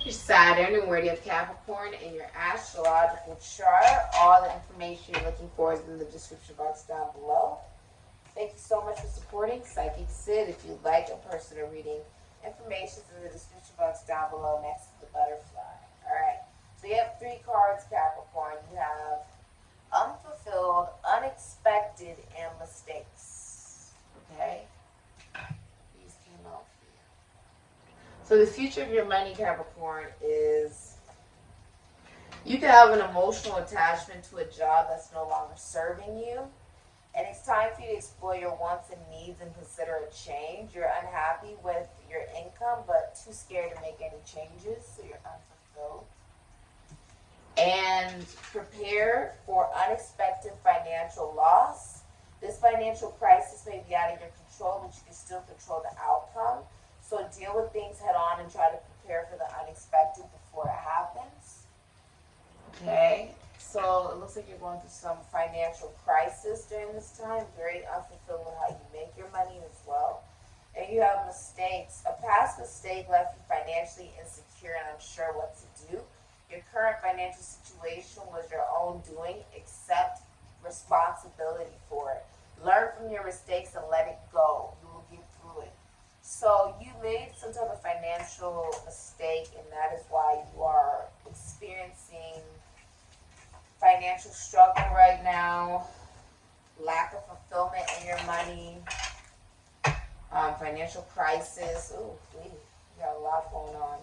your Saturn and where you have Capricorn in your astrological chart. All the information you're looking for is in the description box down below. Thank you so much for supporting Sikiksyd. If you'd like a personal reading, information is in the description box down below next to the butterfly. Alright, so you have 3 cards, Capricorn. You have unfulfilled, unexpected, and mistakes. Okay? These came out for you. So the future of your money, Capricorn, is you can have an emotional attachment to a job that's no longer serving you. And it's time for you to explore your wants and needs and consider a change. You're unhappy with your income, but too scared to make any changes, so you're unfulfilled. And prepare for unexpected financial loss. This financial crisis may be out of your control, but you can still control the outcome. So deal with things head on and try to prepare for the unexpected before it happens. Okay. So it looks like you're going through some financial crisis during this time. Very unfulfilled with how you make your money as well. And you have mistakes. A past mistake left you financially insecure and unsure what to do. Your current financial situation was your own doing. Accept responsibility for it. Learn from your mistakes and let it go. You will get through it. So you made some type of financial mistake, and that is why you are experiencing financial struggle right now, lack of fulfillment in your money, financial crisis. Ooh, we got a lot going on.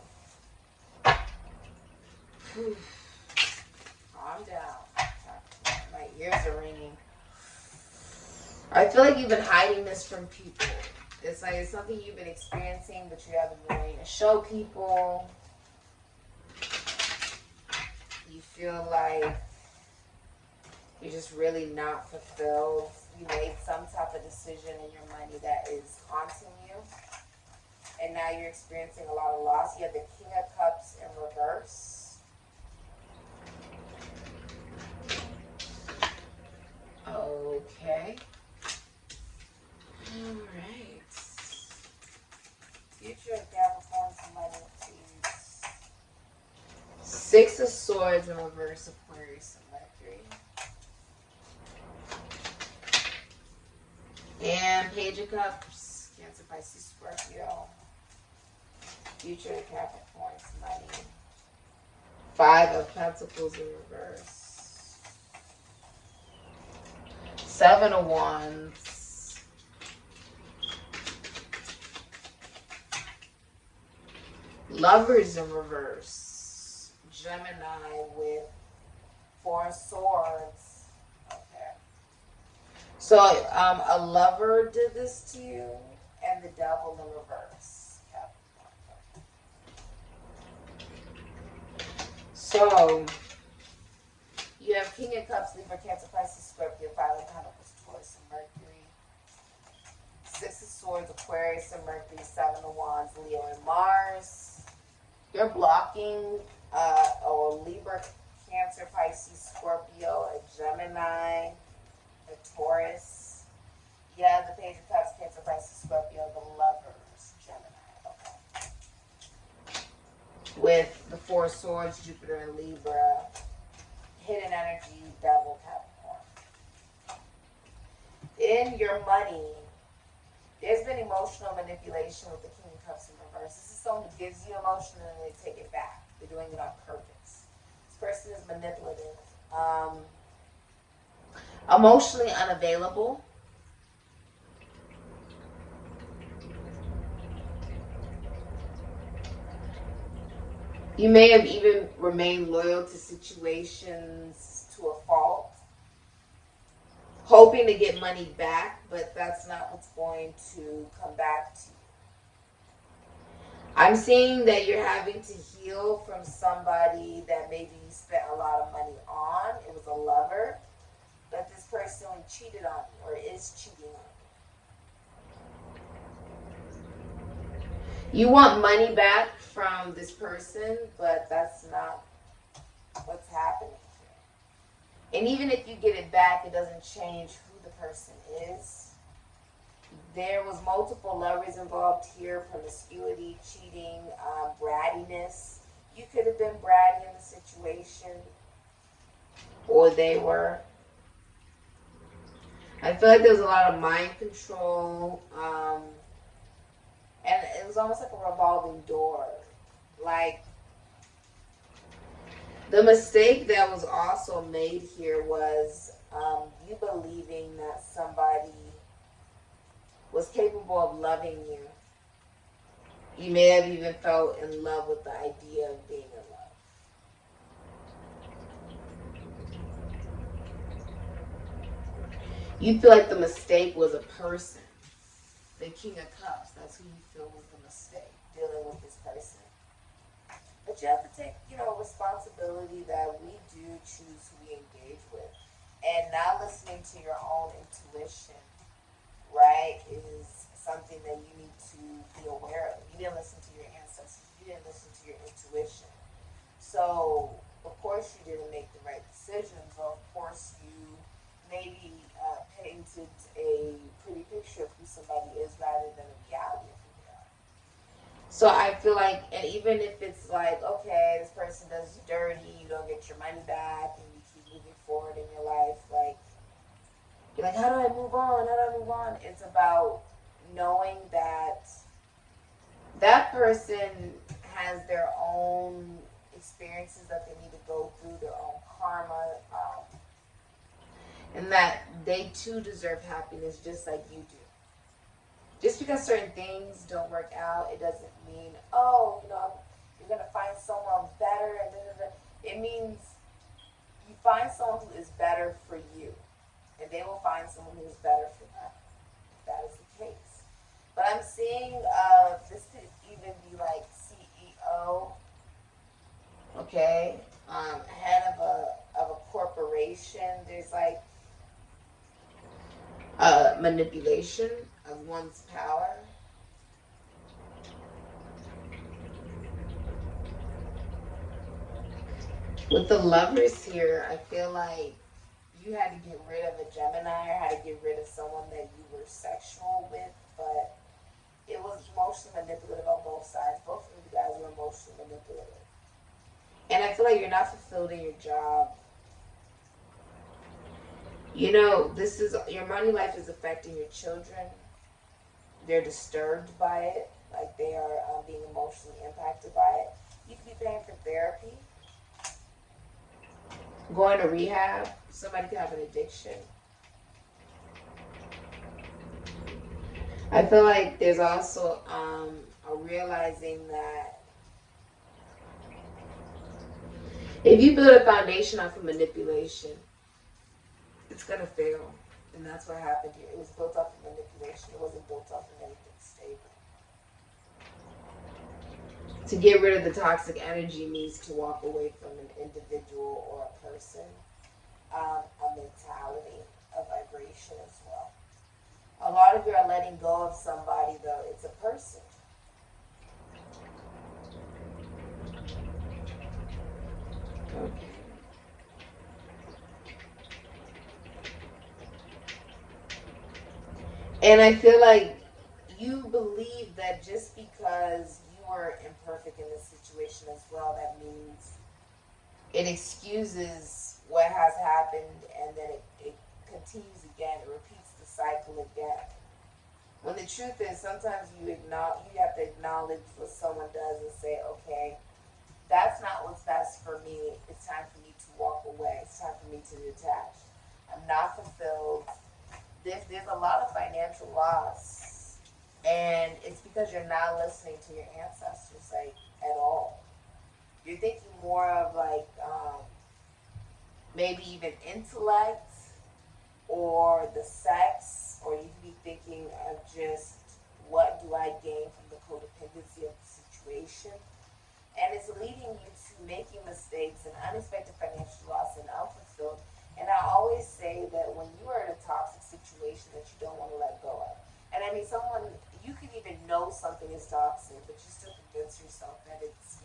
Calm down. My ears are ringing. I feel like you've been hiding this from people. It's like it's something you've been experiencing, but you haven't been willing to show people. You feel like you're just really not fulfilled. You made some type of decision in your money that is haunting you. And now you're experiencing a lot of loss. You have the King of Cups in reverse. Okay. Alright. Future of Capricorn money, please. 6 of Swords in reverse, Aquarius and Mercury. And Page of Cups, Cancer, Pisces, Scorpio. Future of Capricorn's money. 5 of Pentacles in reverse. 7 of Wands. Lovers in reverse. Gemini with 4 swords. Okay. So a lover did this to you, and the devil in reverse. So you have King of Cups, Libra, Cancer, Pisces, Scorpio, 5 of Pentacles, Taurus, and Mercury. 6 of Swords, Aquarius, and Mercury. 7 of Wands, Leo, and Mars. You're blocking a Libra, Cancer, Pisces, Scorpio, a Gemini, a Taurus. Yeah, the Page of Cups, Cancer, Pisces, Scorpio, the Lovers, Gemini. Okay. With the 4 swords, Jupiter and Libra. Hidden energy, Devil, Capricorn. In your money, there's been emotional manipulation with the King of Cups in reverse. This is someone who gives you emotion and then they take it back. They're doing it on purpose. This person is manipulative. Emotionally unavailable. You may have even remained loyal to situations to a fault, hoping to get money back, but that's not what's going to come back to you. I'm seeing that you're having to heal from somebody that maybe you spent a lot of money on. It was a lover, but this person cheated on you or is cheating on you. You want money back from this person, but that's not what's happening here. And even if you get it back, it doesn't change who the person is. There was multiple lovers involved here, promiscuity, cheating, brattiness. You could have been bratty in the situation, or they were. I feel like there was a lot of mind control, and it was almost like a revolving door. Like, the mistake that was also made here was you believing that somebody was capable of loving you. You may have even felt in love with the idea of being in love. You feel like the mistake was a person. The King of Cups, that's who you feel was the mistake, dealing with this person. But you have to take, responsibility that we do choose who we engage with. And not listening to your own intuition, right, is something that you need to be aware of. You didn't listen to your ancestors. You didn't listen to your intuition. So, of course, you didn't make the right decisions. Or, of course, you maybe painted a pretty picture of who somebody is rather than a reality of who they are. So I feel like, and even if it's like, okay, this person does you dirty, you don't get your money back, and you keep moving forward in your life, like, you're like, how do I move on? How do I move on? It's about knowing that that person has their own experiences that they need to go through, their own karma, and that they too deserve happiness just like you do. Just because certain things don't work out, it doesn't mean, you're going to find someone better. And it means you find someone who is better for you, and they will find someone who is better for them. That is the case. But I'm seeing this could even be like CEO, okay, head of a corporation. There's like manipulation of one's power. With the Lovers here, I feel like you had to get rid of a Gemini or had to get rid of someone that you were sexual with, but it was emotionally manipulative on both sides. Both of you guys were emotionally manipulative. And I feel like you're not fulfilled in your job. This is your money life is affecting your children. They're disturbed by it, like they are being emotionally impacted by it. You could be paying for therapy, going to rehab. Somebody could have an addiction. I feel like there's also a realizing that if you build a foundation off of manipulation, it's going to fail. And that's what happened here. It was built off of manipulation. It wasn't built off of anything stable. To get rid of the toxic energy means to walk away from an individual or a person, a mentality, a vibration as well. A lot of you are letting go of somebody, though. It's a person. Okay. And I feel like you believe that just because you were imperfect in this situation as well, that means it excuses what has happened, and then it continues again. It repeats the cycle again. When the truth is, sometimes you have to acknowledge what someone does and say, okay, that's not what's best for me. It's time for me to walk away. It's time for me to detach. I'm not fulfilled. There's a lot of financial loss, and it's because you're not listening to your ancestors, like, at all. You're thinking more of like maybe even intellect or the sex, or you could be thinking of just what do I gain from the codependency of the situation. And it's leading you to making mistakes and unexpected financial loss and unfulfilled. And I always say that when you are in a toxic situation that you don't want to let go of. And I mean, you can even know something is toxic, but you still convince yourself that it's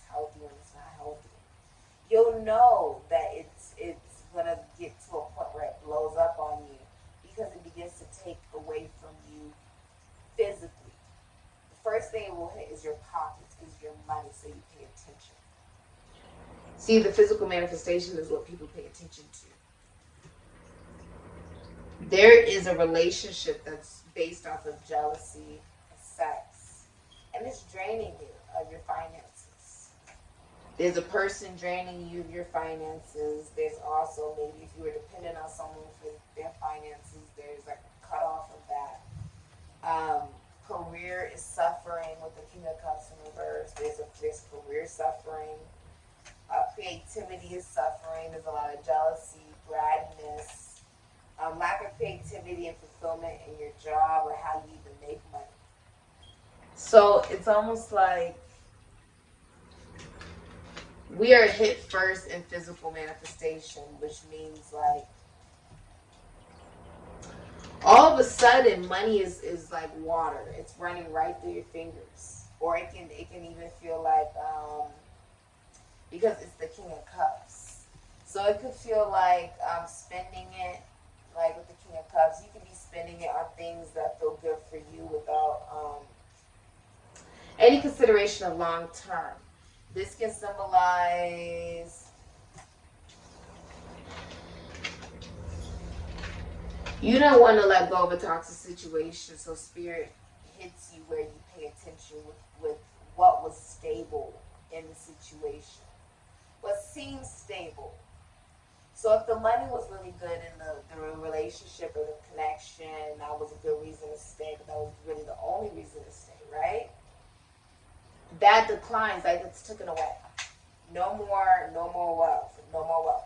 healthy when it's not healthy. You'll know that it's gonna get to a point where it blows up on you because it begins to take away from you physically. The first thing it will hit is your pockets, is your money, so you pay attention. See, the physical manifestation is what people pay attention to. There is a relationship that's based off of jealousy, sex, and it's draining you of your finances. There's a person draining you of your finances. There's also, maybe if you were dependent on someone for their finances, there's like a cutoff of that. Career is suffering with the King of Cups in reverse. There's career suffering. Creativity is suffering. There's a lot of jealousy, brattiness, lack of creativity and fulfillment in your job or how you even make money. So it's almost like we are hit first in physical manifestation, which means like all of a sudden money is like water. It's running right through your fingers. Or it can even feel like because it's the King of Cups. So it could feel like spending it, like with the King of Cups, you could be spending it on things that feel good for you without any consideration of long term. This can symbolize you don't want to let go of a toxic situation, so spirit hits you where you pay attention with what was stable in the situation. What seems stable. So if the money was really good in the relationship or the connection, that was a good reason to stay, but that was really the only reason to stay, right? That declines, like it's taken away. No more wealth, no more wealth.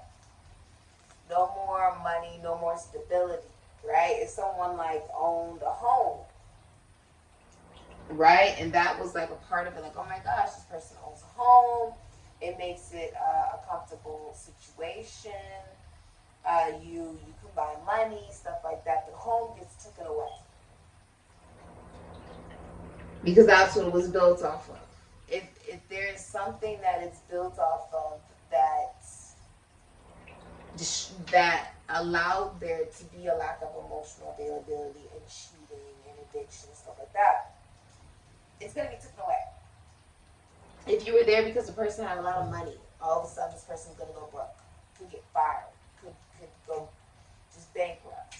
No more money, no more stability, right? If someone like owned a home, right? And that was like a part of it, like, oh my gosh, this person owns a home. It makes it a comfortable situation. You combine money, stuff like that. The home gets taken away. Because that's what it was built off of. If there is something that it's built off of that allowed there to be a lack of emotional availability and cheating and addiction and stuff like that, it's going to be taken away. If you were there because the person had a lot of money, all of a sudden this person's going to go broke, could get fired, could go just bankrupt.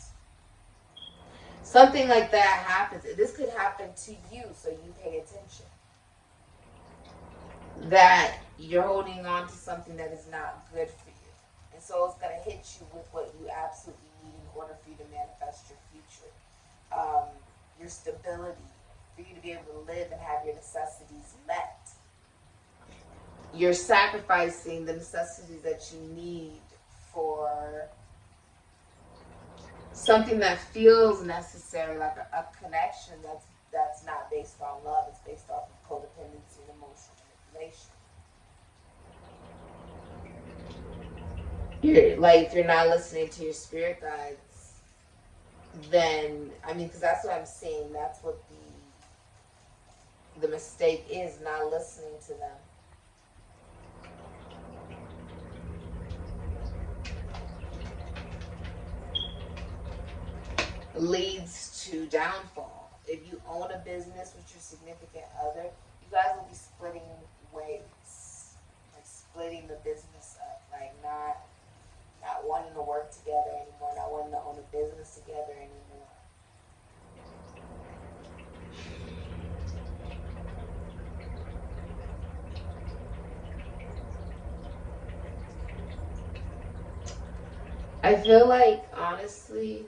Something like that happens. This could happen to you, so you pay attention. That you're holding on to something that is not good for you. And so it's going to hit you with what you absolutely need in order for you to manifest your future. Your stability, for you to be able to live and have your necessities met. You're sacrificing the necessities that you need for something that feels necessary, like a connection that's not based on love. It's based off of codependency and emotional manipulation. If you're not listening to your spirit guides, then, because that's what I'm seeing. That's what the mistake is, not listening to them. Leads to downfall. If you own a business with your significant other, you guys will be splitting ways, like splitting the business up, like not wanting to work together anymore, not wanting to own a business together anymore. I feel like, honestly,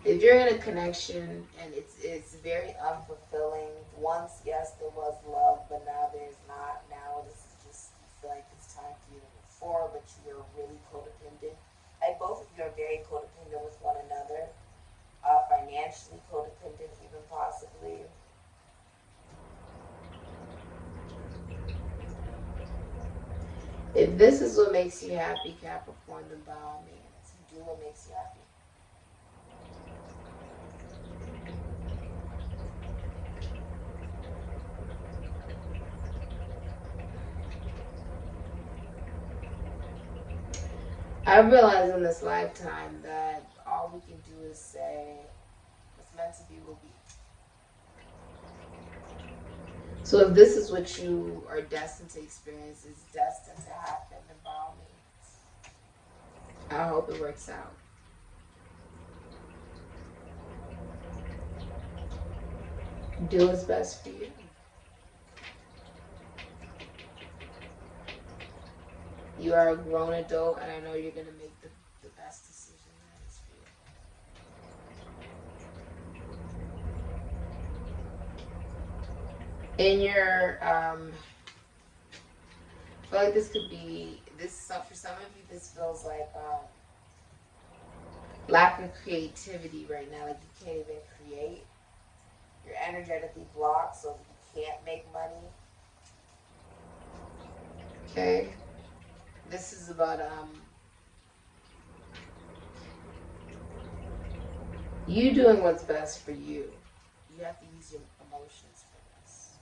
if you're in a connection and it's very unfulfilling, once, yes, there was love, but now there's not. Now this is just, you feel like it's time for you to move forward, but you're really codependent. Like, both of you are very codependent with one another, financially codependent even possibly. If this is what makes you happy, Capricorn, then by all means, do what makes you happy. I realize in this lifetime that all we can do is say, what's meant to be will be. So if this is what you are destined to experience, it's destined to happen, then by all means, I hope it works out. Do what's best for you. You are a grown adult, and I know you're going to make the best decision that is for you. In your, I feel like this could be, for some of you, this feels like lack of creativity right now. Like you can't even create. You're energetically blocked, so you can't make money. Okay. This is about you doing what's best for you. You have to use your emotions for this.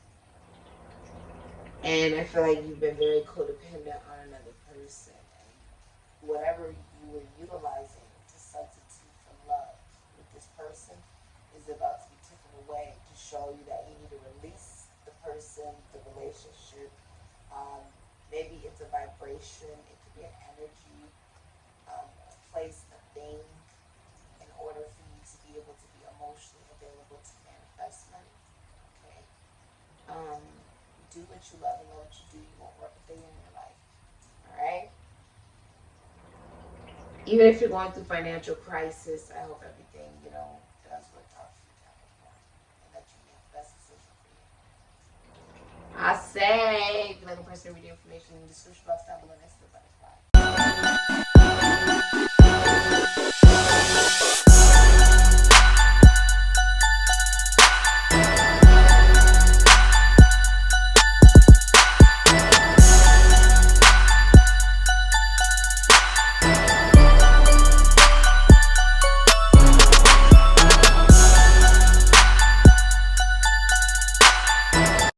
And I feel like you've been very codependent on another person. And whatever you were utilizing to substitute for love with this person is about to be taken away to show you that you need to release the person, the relationship. Maybe it's a vibration. It could be an energy, a place, a thing, in order for you to be able to be emotionally available to manifest money. Okay. Do what you love and know what you do. You won't work a day in your life. Alright? Even if you're going through financial crisis, I hope everything, does work out for you, Capricorn. And that you make the best decision for you. I say, if you're looking for personal reading information in the description box down below next